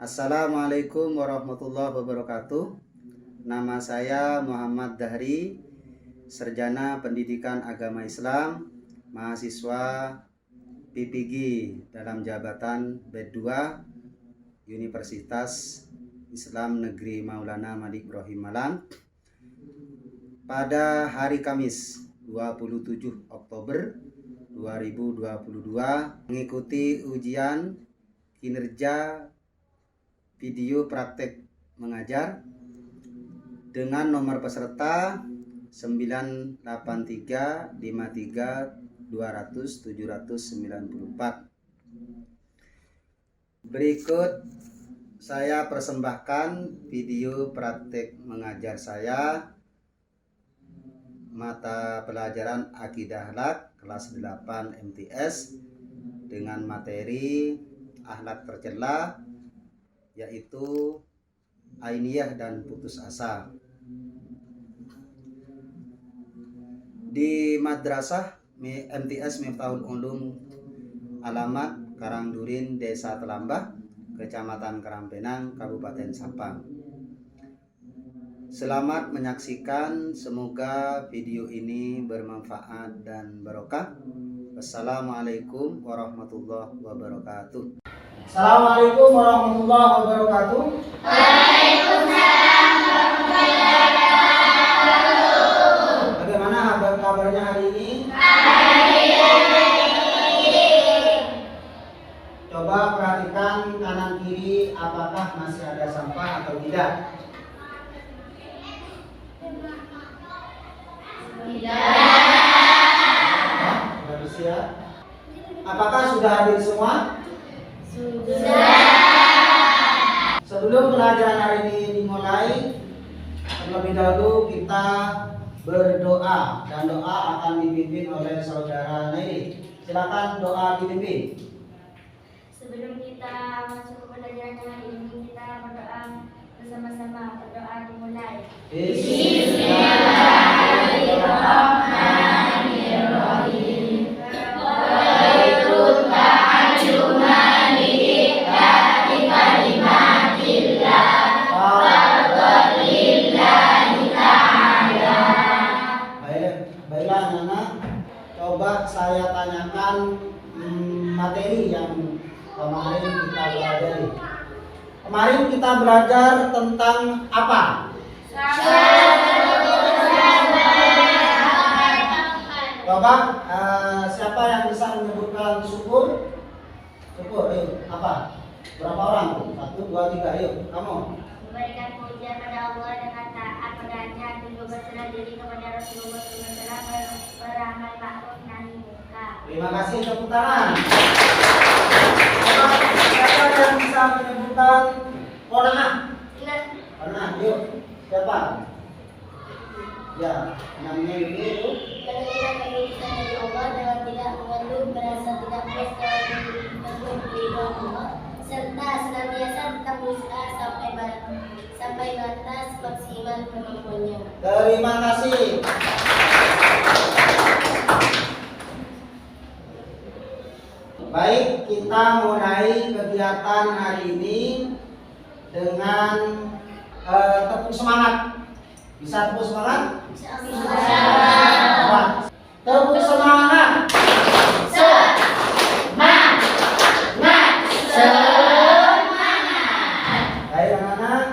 Assalamualaikum warahmatullahi wabarakatuh. Nama saya Muhammad Dahri, Sarjana Pendidikan Agama Islam, mahasiswa PPG dalam jabatan B2 Universitas Islam Negeri Maulana Malik Ibrahim Malang. Pada hari Kamis 27 Oktober 2022 mengikuti ujian kinerja video praktek mengajar dengan nomor peserta 98353200794. Berikut saya persembahkan video praktek mengajar saya mata pelajaran Akidah Akhlak kelas 8 MTS dengan materi akhlak tercela, yaitu ainiyah dan putus asa. Di Madrasah MTS Miftahul Ulum alamat Karangdurin, Desa Telambah, Kecamatan Karangpenang, Kabupaten Sampang. Selamat menyaksikan, semoga video ini bermanfaat dan barokah. Wassalamualaikum warahmatullahi wabarakatuh. Assalamualaikum warahmatullahi wabarakatuh. Waalaikumsalam warahmatullahi wabarakatuh. Bagaimana kabarnya hari ini? Coba perhatikan kanan kiri, apakah masih ada sampah atau tidak? Sudah bersiap? Apakah sudah hadir semua? Sebelum pelajaran hari ini dimulai, terlebih dahulu kita berdoa, dan doa akan dipimpin oleh saudara Nairi. Silakan doa dipimpin. Sebelum kita masuk ke pelajaran hari ini, kita berdoa bersama-sama. Berdoa dimulai. Bismillahirrahmanirrahim. Baiklah anak-anak, coba saya tanyakan materi yang kemarin kita pelajari. Kemarin kita belajar tentang apa? Coba siapa yang bisa menyebutkan syukur? Syukur, ayo. Apa? Berapa orang? 1, 2, 3, ayo. Kamu. Memberikan pujian pada Allah dengan taat padanya, dan juga berserah diri kepada Rasulullah SAW, beramal ma'ruf nahi munkar. Terima kasih, tepuk tangan. Coba siapa yang bisa menyebutkan qanaah? Qanaah, yuk. Siapa? Ya, namanya ini itu. Menunjukkan keputusan dari Allah dalam tidak mengeluh, merasa tidak puas dalam ridho Allah, serta senantiasa tetap berusaha sampai batas maksimal kemampuannya. Terima kasih. Baik, kita mulai kegiatan hari ini dengan tepuk semangat. Bisa tepuk semangat? Apa? Tepuk semangat. Baik anak-anak,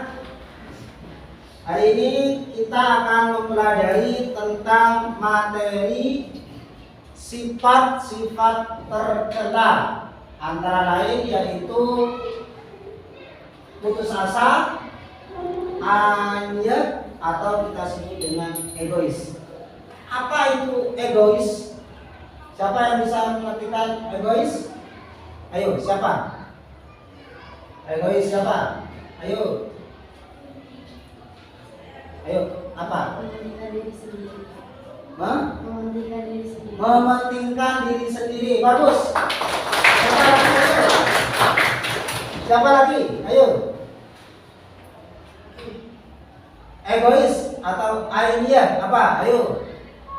hari ini kita akan mempelajari tentang materi sifat-sifat tercela, antara lain yaitu putus asa, ainiyah, atau kita sebut dengan egois. Apa itu egois? Siapa yang bisa mengertikan egois? Ayo, siapa? Egois siapa? Ayo. Ayo, apa? Mementingkan diri sendiri. Mementingkan diri sendiri. Bagus. Siapa lagi? Siapa lagi? Ayo. Egois atau ainiyah apa? Ayo.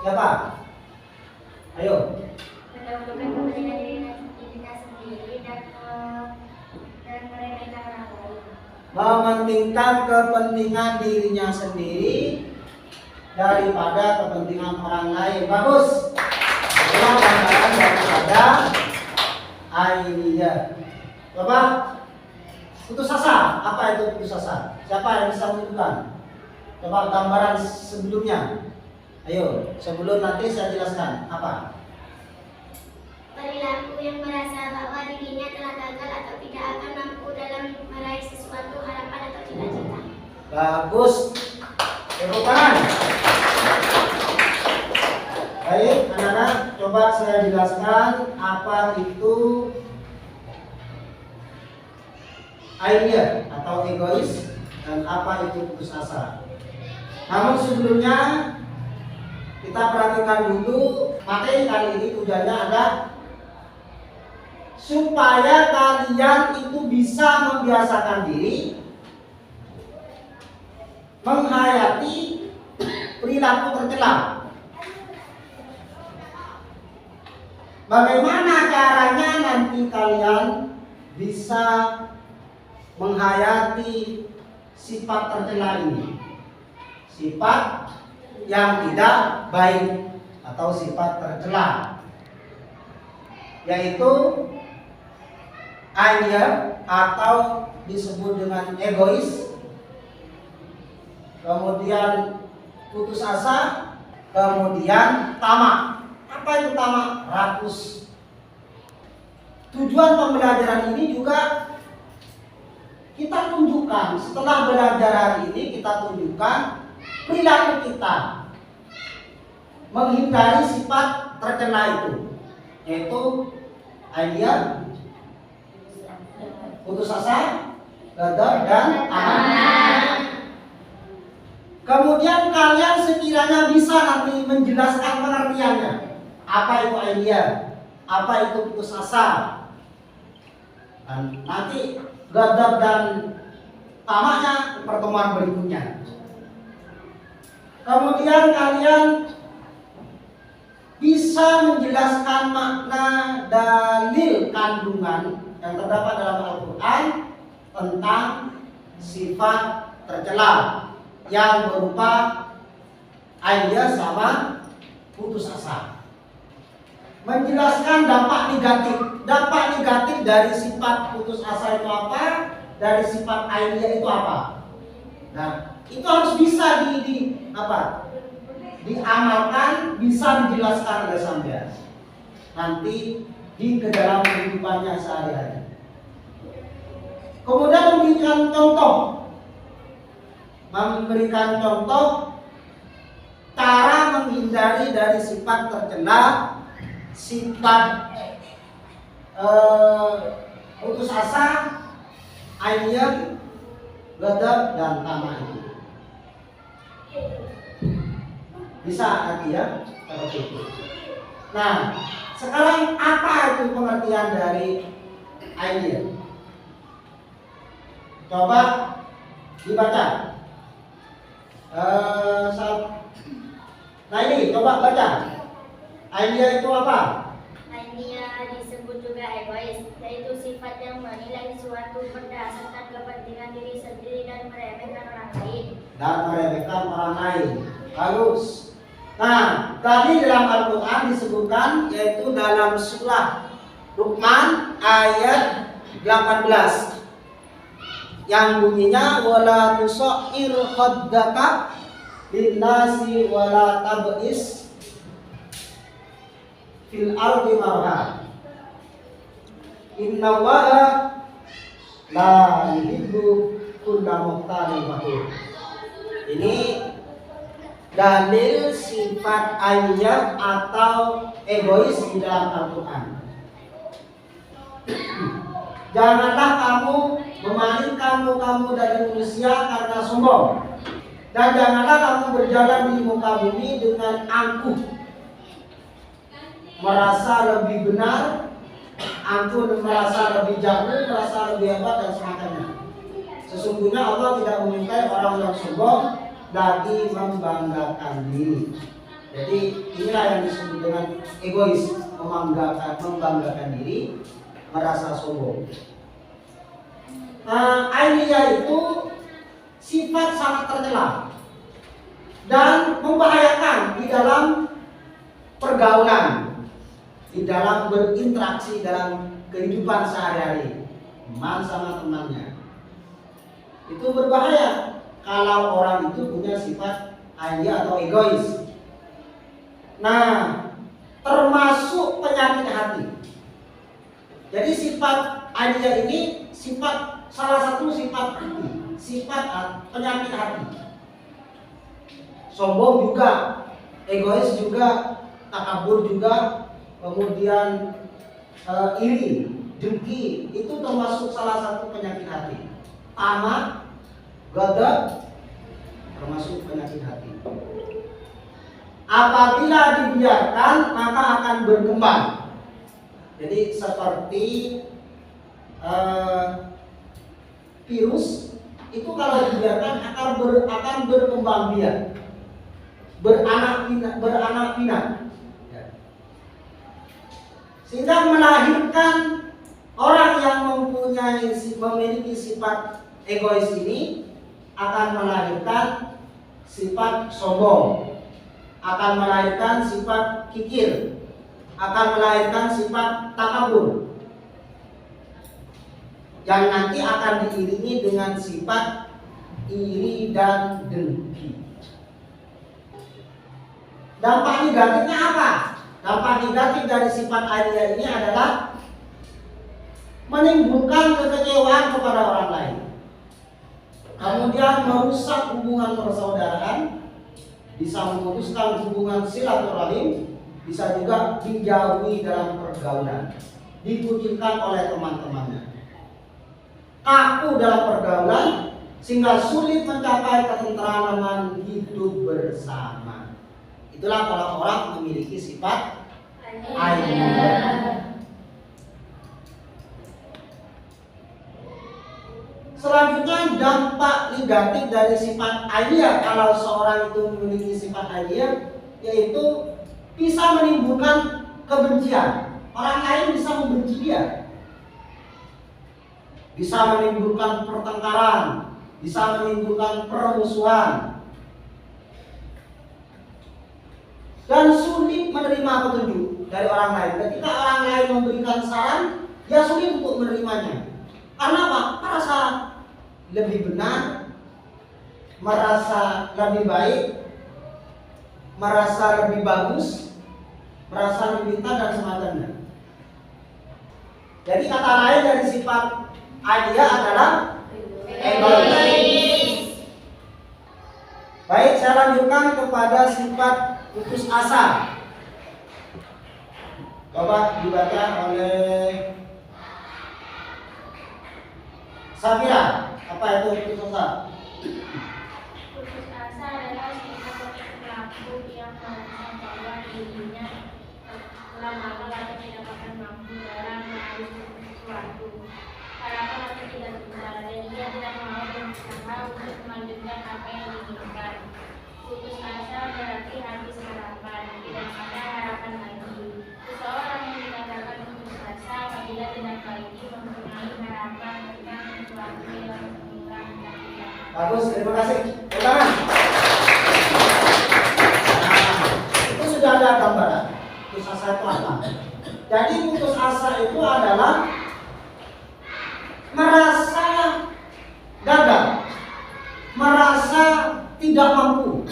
Siapa? Ayo. Mendahulukan kepentingan dirinya sendiri dan meremehkan orang lain. mementingkan kepentingan dirinya sendiri daripada kepentingan orang lain. Bagus. Itulah gambaran daripada ainiyah. Coba putus asa. Apa itu putus asa? Siapa yang bisa menunjukkan? Coba gambaran sebelumnya. Ayo, sebelum nanti saya jelaskan. Apa? Perilaku yang merasa bahwa dirinya telah gagal atau tidak akan mampu dalam meraih sesuatu harapan atau cita-cita. Bagus. Tepuk tangan. Baik, anak-anak, coba saya jelaskan apa itu ainiyah atau egois dan apa itu putus asa. Namun sebelumnya kita perhatikan dulu materi kali ini. Tujuannya adalah supaya kalian itu bisa membiasakan diri menghayati perilaku tercela. Bagaimana caranya nanti kalian bisa menghayati sifat tercela ini? Sifat yang tidak baik atau sifat tercela, yaitu ainiyah atau disebut dengan egois, kemudian putus asa, kemudian tamak. Apa itu tamak? Rakus. Tujuan pembelajaran ini juga kita tunjukkan, setelah belajar hari ini kita tunjukkan perilaku kita menghindari sifat tercela itu, yaitu ainiyah, putus asa, gagal, dan tamak. Kemudian kalian sekiranya bisa nanti menjelaskan pengertiannya. Apa itu ainiyah? Apa itu putus asa? Dan nanti gagal dan tamaknya pertemuan berikutnya. Kemudian kalian bisa menjelaskan makna dalil kandungan yang terdapat dalam Al-Quran tentang sifat tercela yang berupa ainiyah sama putus asa. Menjelaskan dampak negatif dari sifat putus asa itu apa, dari sifat ainiyah itu apa. Nah, itu harus bisa diamalkan, bisa dijelaskan oleh sampean nanti di dalam kehidupannya sehari-hari. Kemudian memberikan contoh cara menghindari dari sifat tercela, sifat putus asa, ainiyah, gagal, dan tamak itu. Bisa lagi ya, seperti itu. Nah, sekarang apa itu pengertian dari ainiyah? Coba dibaca. Nah ini coba baca. Ainiyah itu apa? Ainiyah disebut juga egois, yaitu sifat yang menilai suatu berdasarkan kepentingan diri sendiri dan meremehkan orang lain. Bagus. Nah, tadi dalam Al-Quran disebutkan, yaitu dalam surah Luqman ayat 18 yang bunyinya wala tusair khaddaka linnasi wala tab'is fil ardi marha innallaha la yuhibbu kulla mukhtalin fakhur. Ini dalil sifat ainiyah atau egois di dalam Al-Quran. Janganlah kamu memalingkan mukamu dari manusia karena sombong, dan janganlah kamu berjalan di muka bumi dengan angkuh, merasa lebih benar, angkuh merasa lebih jago, merasa lebih hebat dan semacamnya. Sesungguhnya Allah tidak menyukai orang yang sombong lagi membanggakan diri. Jadi inilah yang disebut dengan egois, membanggakan diri, merasa sombong. Ainiyah itu sifat sangat tercela dan membahayakan di dalam pergaulan, di dalam berinteraksi dalam kehidupan sehari-hari, teman sama temannya. Itu berbahaya kalau orang itu punya sifat ainiyah atau egois. Nah, termasuk penyakit hati. Jadi sifat ainiyah ini salah satu sifat hati, sifat penyakit hati. Sombong juga, egois juga, takabur juga, kemudian iri, dengki, itu termasuk salah satu penyakit hati. Tamak, ghadab, termasuk penyakit hati. Apabila dibiarkan maka akan berkembang. Jadi seperti virus itu kalau dibiarkan akan berkembang biak, beranak pinak, sehingga melahirkan orang yang memiliki sifat egois ini akan melahirkan sifat sombong, akan melahirkan sifat kikir, akan melahirkan sifat takabur, yang nanti akan diiringi dengan sifat iri dan dengki. Dampak negatifnya apa? Dampak negatif dari sifat ainiyah ini adalah menimbulkan kekecewaan kepada orang lain, kemudian merusak hubungan persaudaraan, bisa memutuskan hubungan silaturahim, bisa juga dijauhi dalam pergaulan, dikucilkan oleh teman-temannya, kaku dalam pergaulan, sehingga sulit mencapai ketentraman hidup bersama. Itulah kalau orang memiliki sifat ainiyah. Selanjutnya, dampak negatif dari sifat ainiyah kalau seorang itu memiliki sifat ainiyah, yaitu bisa menimbulkan kebencian. Orang lain bisa membenci dia, bisa menimbulkan pertengkaran, bisa menimbulkan permusuhan, dan sulit menerima petunjuk dari orang lain. Ketika orang lain memberikan saran, dia sulit untuk menerimanya. Karena apa? Merasa lebih benar, merasa lebih baik, merasa lebih bagus, merasa lebih pintar dan semacamnya. Jadi kata lain dari sifat ainiyah adalah egois. Baik, saya lanjutkan kepada sifat putus asa. Coba dibaca oleh Safira. Apa itu putus asa? Putus asa adalah sikap pelaku yang merasa bahwa dirinya telah gagal atau tidak akan mampu dalam mengurus sesuatu. Harapan atau tidak bisa, dan dia tidak mau berusaha untuk melanjutkan apa yang diinginkan. Putus asa berarti habis harapan, tidak ada harapan lagi. Seseorang yang dikatakan putus asa apabila tidak lagi mempunyai harapan tentang sesuatu yang semula tidak. Bagus, terima kasih. Tangan. Itu sudah ada gambaran. Putus asa itu apa? Jadi putus asa itu adalah merasa gagal, merasa tidak mampu,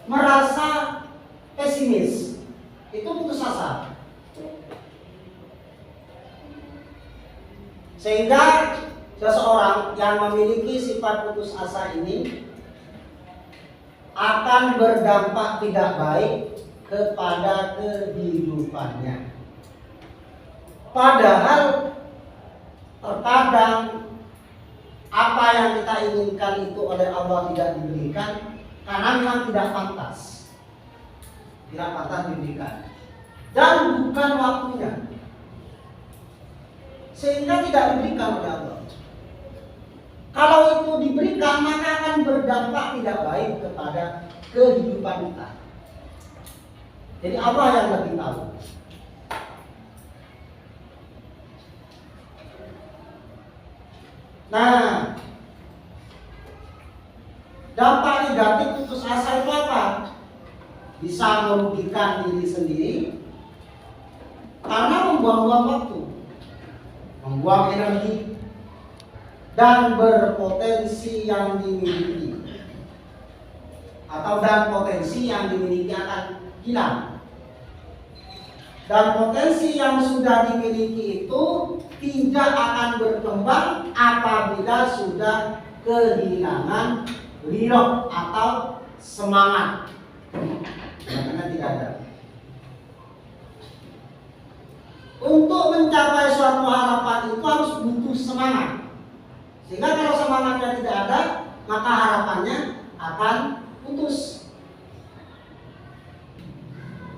merasa pesimis. Itu putus asa. Sehingga seseorang yang memiliki sifat putus asa ini akan berdampak tidak baik kepada kehidupannya. Padahal terkadang apa yang kita inginkan itu oleh Allah tidak diberikan karena memang tidak pantas diberikan dan bukan waktunya, sehingga tidak diberikan oleh Allah. Kalau itu diberikan maka akan berdampak tidak baik kepada kehidupan kita. Jadi Allah yang lebih tahu. Nah, dampak negatif putus asa itu apa? Bisa merugikan diri sendiri karena membuang-buang waktu, membuang energi, dan berpotensi yang dimiliki dan potensi yang dimiliki akan hilang. Dan potensi yang sudah dimiliki itu tidak akan berkembang apabila sudah kehilangan ghirah atau semangat. Karena tidak ada. Untuk mencapai suatu harapan itu harus butuh semangat. Sehingga kalau semangatnya tidak ada, maka harapannya akan putus.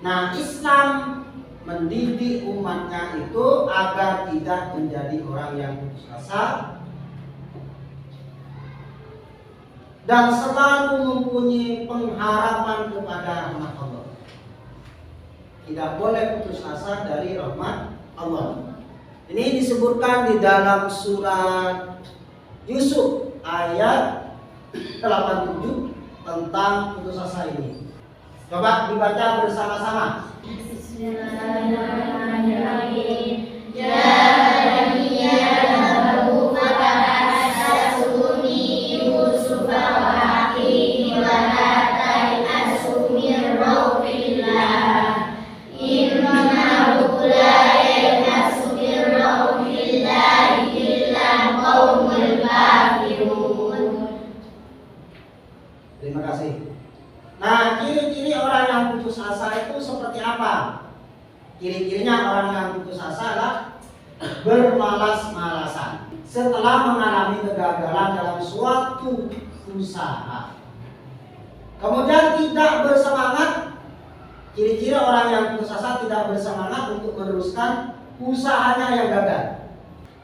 Nah, Islam mendidik umatnya itu agar tidak menjadi orang yang putus asa dan selalu mempunyai pengharapan kepada rahmat Allah. Tidak boleh putus asa dari rahmat Allah. Ini disebutkan di dalam surat Yusuf ayat 87 tentang putus asa ini. Coba dibaca bersama-sama. Bismillahirrahmanirrahim. Ja'aliyyahu fatahasasuni Yusuf wa akhihi wa la ta'asu min rawfillah. Innahu la ya'asu min rawfillah illa qaumul kafirun. Terima kasih. Nah, ciri-ciri orang yang putus asa itu seperti apa? Ciri-cirinya orang yang putus asa adalah bermalas-malasan setelah mengalami kegagalan dalam suatu usaha. Kemudian tidak bersemangat. Ciri-ciri orang yang putus asa tidak bersemangat untuk meneruskan usahanya yang gagal.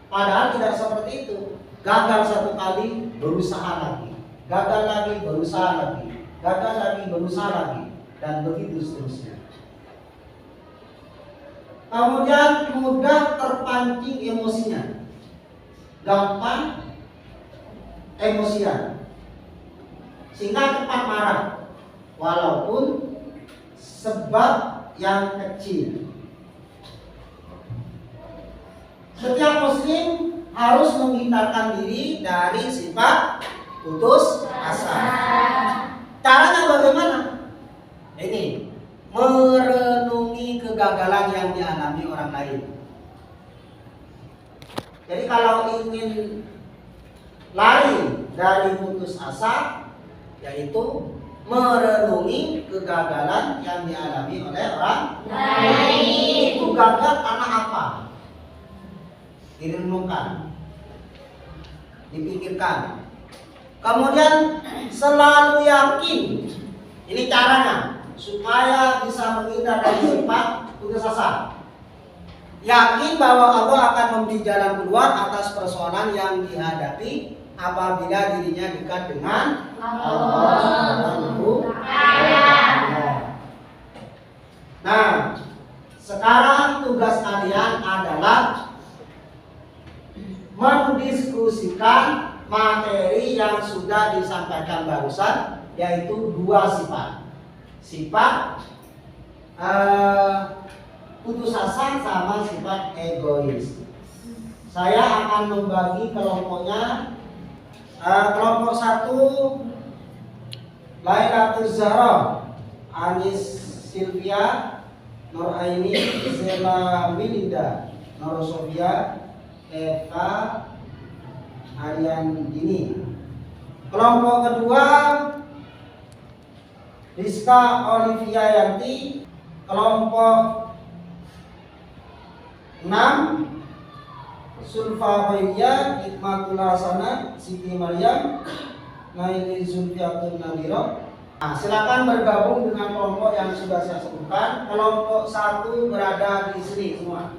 Padahal tidak seperti itu. Gagal satu kali, berusaha lagi. Gagal lagi, berusaha lagi. Gagal lagi, berusaha lagi, dan begitu seterusnya. Kemudian mudah terpancing emosinya, gampang emosian, sehingga cepat marah, walaupun sebab yang kecil. Setiap muslim harus menghindarkan diri dari sifat putus asa. Caranya bagaimana? Ini merenungi kegagalan yang dialami orang lain. Jadi kalau ingin lari dari putus asa, yaitu merenungi kegagalan yang dialami oleh orang lain. Itu gagal karena apa? Direnungkan, dipikirkan. Kemudian selalu yakin. Ini caranya supaya bisa menghindar dari sifat putus asa. Yakin bahwa Allah akan memberi jalan keluar atas persoalan yang dihadapi apabila dirinya dekat dengan Allah Subhanahu wa Ta'ala. Nah, sekarang tugas kalian adalah mendiskusikan materi yang sudah disampaikan barusan, yaitu dua sifat. Sifat putus asa sama sifat egois. Saya akan membagi kelompoknya. Kelompok 1 Lailatul Zahra, Anis Silvia, Nur Aini, Zela Milinda, Nur Sofia, Eva Aryan Dini. Kelompok kedua Rizka Olivia Yanti. Kelompok 6 Sulfa Bayyah, Hikmatul Hasanah, Siti Maryam, Naili Zulfiatun Nadira. Nah, silakan bergabung dengan kelompok yang sudah saya sebutkan. Kelompok 1 berada di sini semua.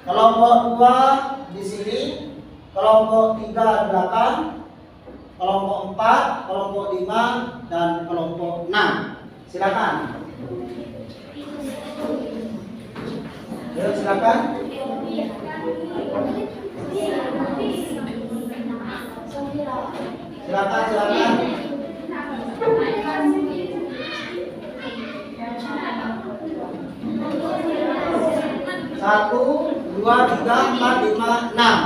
Kelompok 2 di sini, kelompok 3 di belakang, kelompok 4, kelompok 5, dan kelompok 6. Silakan. Silakan. silakan. Satu, dua, tiga, empat, lima, enam.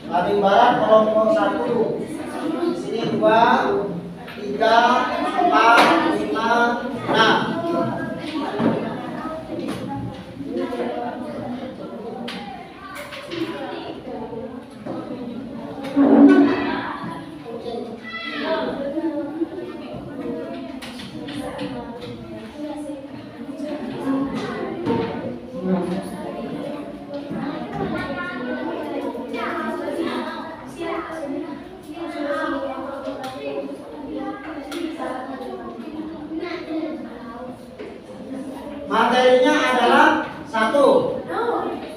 Paling barat kelompok satu. Di sini dua, tiga, empat, lima, enam. Materinya adalah satu.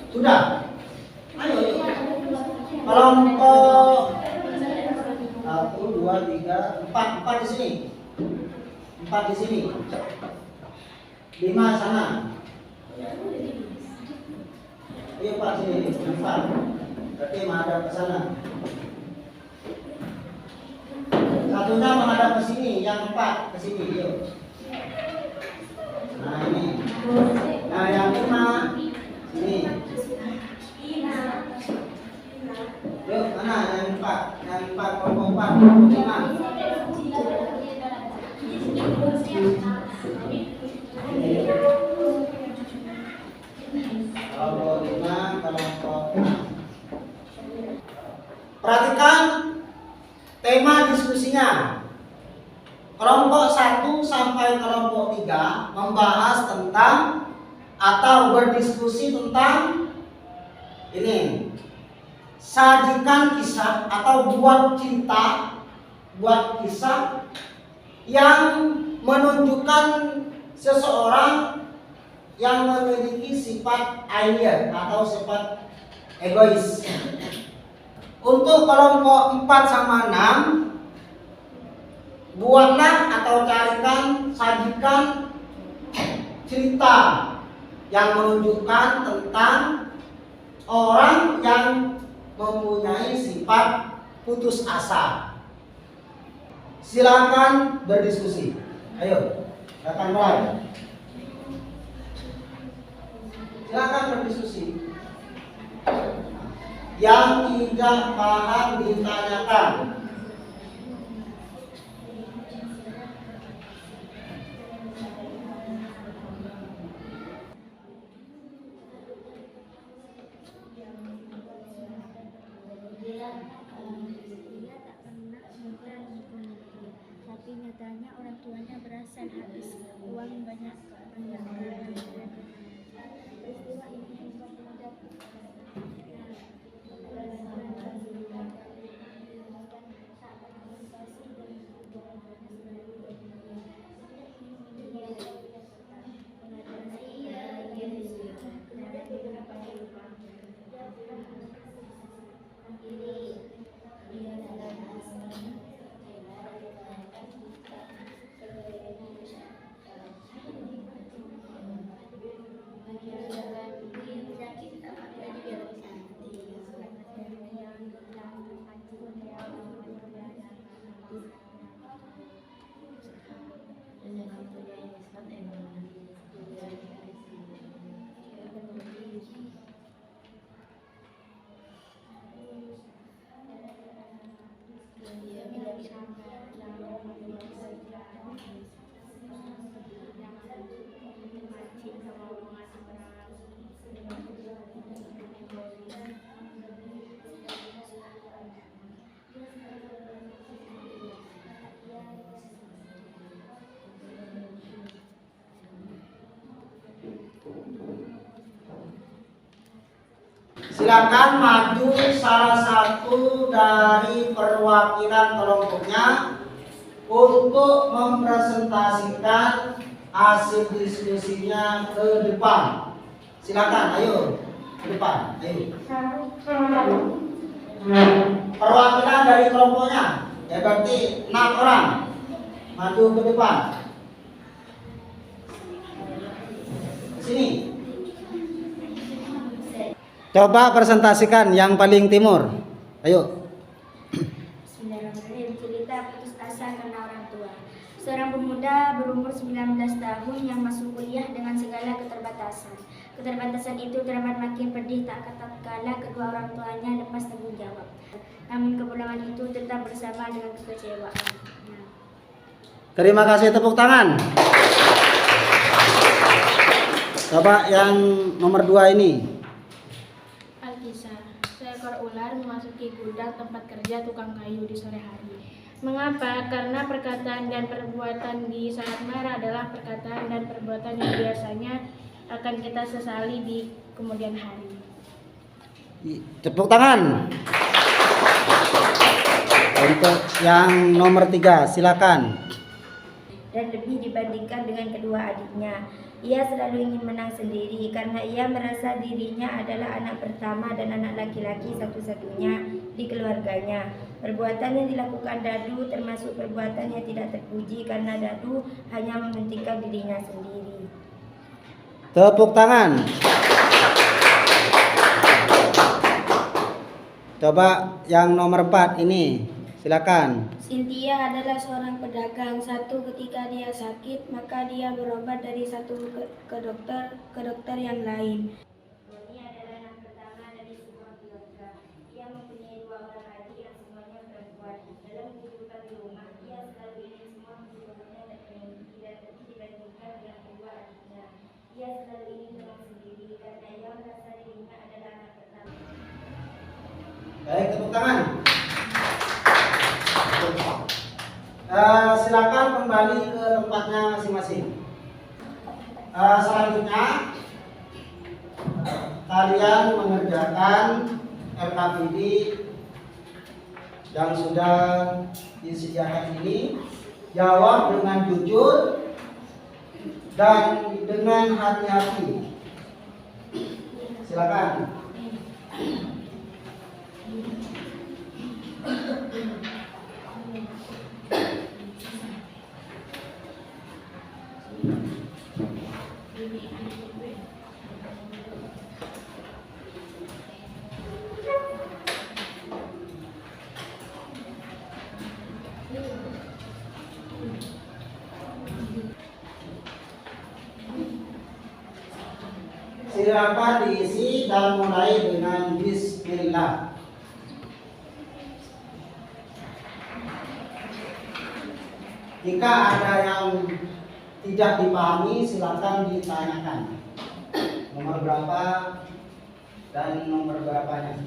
Sudah. Ayo. Kelompok satu, dua, tiga, empat di sini. Empat di sini. Lima sana. Ayo Pak sini. Empat. Berarti menghadap ke sana. Satunya menghadap ke sini, yang empat ke sini. Yuk. Nah ini. Nah yang lima ini. Yuk mana yang empat? Yang empat kelompok empat, kelompok lima. Kelompok lima, kelompok enam. Perhatikan tema diskusinya. Kelompok 1 sampai kelompok 3 membahas tentang atau berdiskusi tentang ini. Sajikan kisah atau buat kisah yang menunjukkan seseorang yang memiliki sifat alien atau sifat egois. Untuk kelompok 4 sama 6, buatlah atau carikan, sajikan cerita yang menunjukkan tentang orang yang mempunyai sifat putus asa. Silakan berdiskusi. Ayo, akan mulai. Silakan berdiskusi. Yang tidak paham ditanyakan. Tapi nyatanya orang tuanya berasa habis uang banyak. Peristiwa ini membuat pemuda Silakan maju salah satu dari perwakilan kelompoknya untuk mempresentasikan hasil diskusinya ke depan. Silakan, ayo ke depan, ayo. Perwakilan dari kelompoknya, ya berarti 6 orang, maju ke depan. Ke sini. Coba presentasikan yang paling timur. Ayo. Bismillahirrahmanirrahim. Cerita pemuda berumur 19 tahun yang masuk kuliah dengan segala keterbatasan. Keterbatasan itu teramat makin pedih tak kala kedua orang tuanya lepas tanggung jawab. Namun kepulangan itu tetap bersama dengan kekecewaan. Terima kasih, tepuk tangan. Bapak yang nomor 2 ini. Alkisah, seekor ular memasuki gudang tempat kerja tukang kayu di sore hari. Mengapa? Karena perkataan dan perbuatan di saat marah adalah perkataan dan perbuatan yang biasanya akan kita sesali di kemudian hari. Tepuk tangan. Untuk yang nomor 3, silakan. Dan lebih dibandingkan dengan kedua adiknya. Ia selalu ingin menang sendiri karena ia merasa dirinya adalah anak pertama dan anak laki-laki satu-satunya di keluarganya. Perbuatan yang dilakukan Dadu termasuk perbuatan yang tidak terpuji karena Dadu hanya mementingkan dirinya sendiri. Tepuk tangan. Coba yang nomor 4 ini, silakan. Cynthia adalah seorang pedagang. Ketika dia sakit, maka dia berobat dari satu ke dokter yang lain. Roni adalah anak pertama dari sebuah keluarga. Ia mempunyai 2 orang adik yang semuanya perempuan. Dalam kehidupan di rumah, ia selalu ingin semua kebutuhannya terpenuhi dan lebih dibandingkan dengan kedua adiknya. Ia selalu ingin menang sendiri karena ia merasa dirinya adalah anak pertama. Baik, tepuk tangan. Silakan kembali ke tempatnya masing-masing. Selanjutnya kalian mengerjakan RKPD yang sudah disediakan ini. Jawab dengan jujur dan dengan hati-hati. Silakan. Silakan diisi dan mulai dengan bismillah. Jika ada yang tidak dipahami, silakan ditanyakan. Nomor berapa dan nomor berapanya.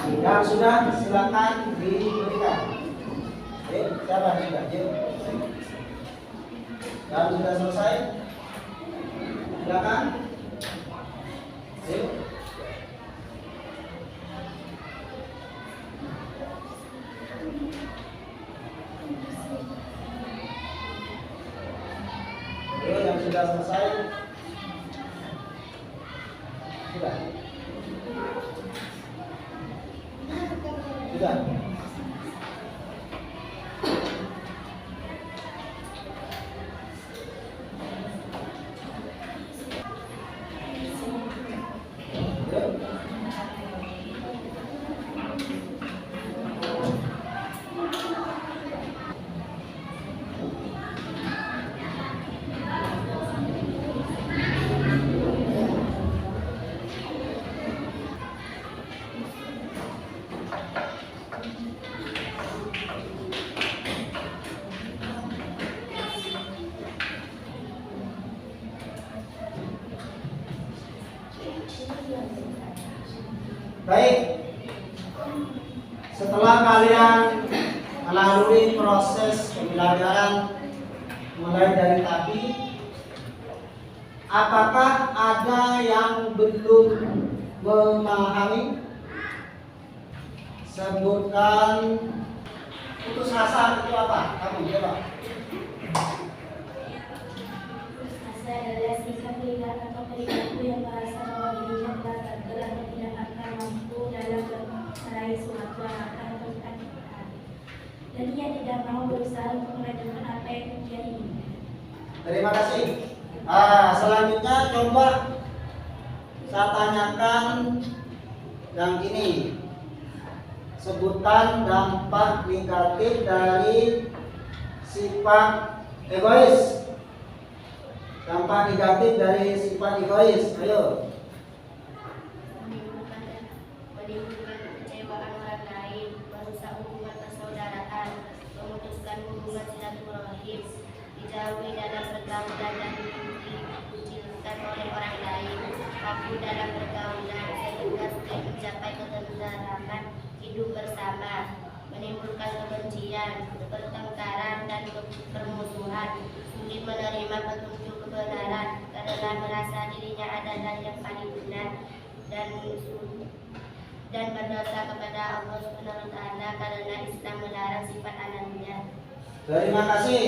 Yang sudah silakan diberikan. Yuk, siapa yang sudah? Yuk. Yang sudah selesai? Silakan. Yuk. Yuk, yang sudah selesai? Sudah. Sudah. Baik, setelah kalian melalui proses pembelajaran mulai dari tadi, apakah ada yang belum memahami? Sebutkan putus asa itu apa? Kamu jawab. Asa adalah sikap perilaku atau perilaku yang merasa bahwa dirinya telah gagal atau tidak akan mampu dalam meraih suatu harapan atau cita-cita. Dan ia tidak mau berusaha untuk mengajukan apa yang dia inginkan. Terima kasih. Selanjutnya coba saya tanyakan yang ini. Sebutkan dampak negatif dari sifat egois. Dampak negatif dari sifat egois. Ayo. Menimbulkan kekecewaan orang lain, merusak hubungan persaudaraan, memutuskan hubungan silaturahim, dijauhi dalam pergaulan dan dikucilkan oleh orang lain, rapuh dalam pergaulan sehingga sulit mencapai ketenteraman hidup bersama, menimbulkan kebencian, pertengkaran dan permusuhan, sulit menerima petunjuk kebenaran karena merasa dirinya adalah yang paling benar dan berdosa kepada Allah Subhanahu wa taala karena Islam melarang sifat ananiyah. Terima kasih.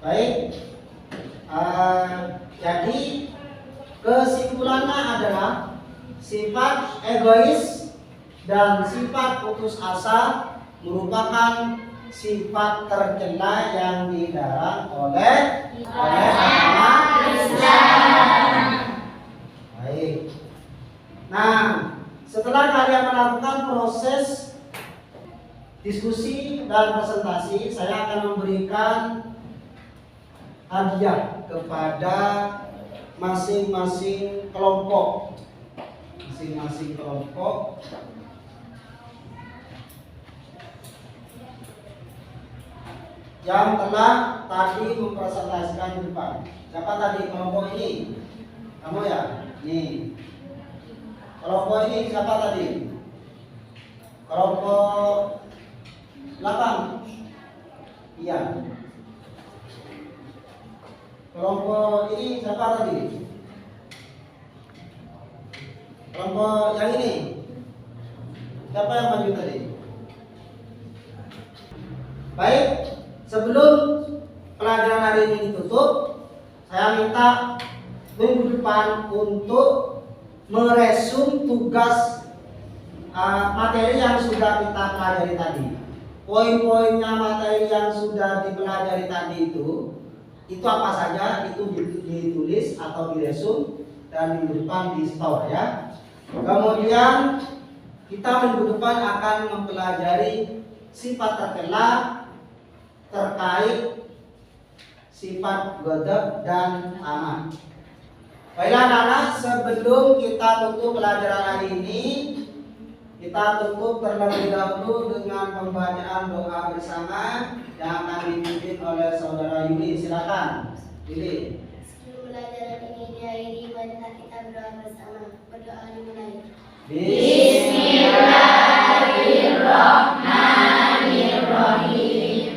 Baik. Jadi kesimpulannya adalah sifat egois dan sifat putus asa merupakan sifat tercela yang dilarang oleh agama Islam. Baik. Nah, setelah kalian melakukan proses diskusi dan presentasi, saya akan memberikan hadiah kepada masing-masing kelompok. Masing-masing kelompok yang telah tadi mempresentasikan di depan. Siapa tadi kelompok ini? Kamu ya? Nih. Kelompok ini siapa tadi? Kelompok 8. Iya. Kelompok ini siapa tadi? Kelompok yang ini. Siapa yang maju tadi? Baik, sebelum pelajaran hari ini ditutup, saya minta minggu depan untuk meresum tugas materi yang sudah kita pelajari tadi. Poin-poinnya materi yang sudah dipelajari tadi itu apa saja, itu ditulis atau diresum dan minggu depan di store ya. Kemudian kita minggu depan akan mempelajari sifat tercela terkait sifat ghadab dan tamak. Baiklah anak-anak, sebelum kita tutup pelajaran hari ini, kita tutup terlebih dahulu dengan pembacaan doa bersama yang akan dipimpin oleh saudara Yuli. Silakan, Yuli. Sebelum pelajaran ini berdoa bersama. Berdoa dimulai. Bismillahirrahmanirrahim.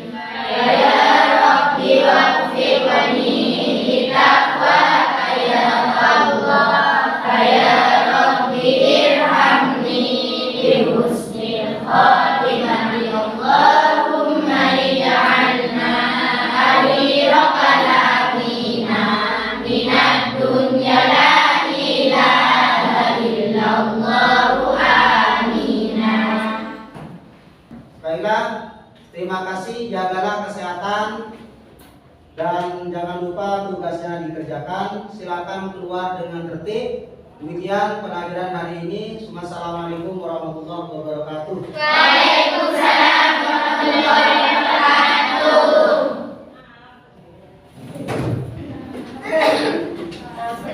Ya Rabbi waffiqni litaqwa ya Allah. Ya Rabbi irhamni bi husnil khatimati. Allahumma ij'alna amiraqal amina minad dunya la ilaha illallah. Amina. Baiklah, terima kasih. Jagalah kesehatan dan jangan lupa tugasnya dikerjakan. Silakan keluar dengan tertib. Demikian pengajaran hari ini. Wassalamualaikum warahmatullahi wabarakatuh.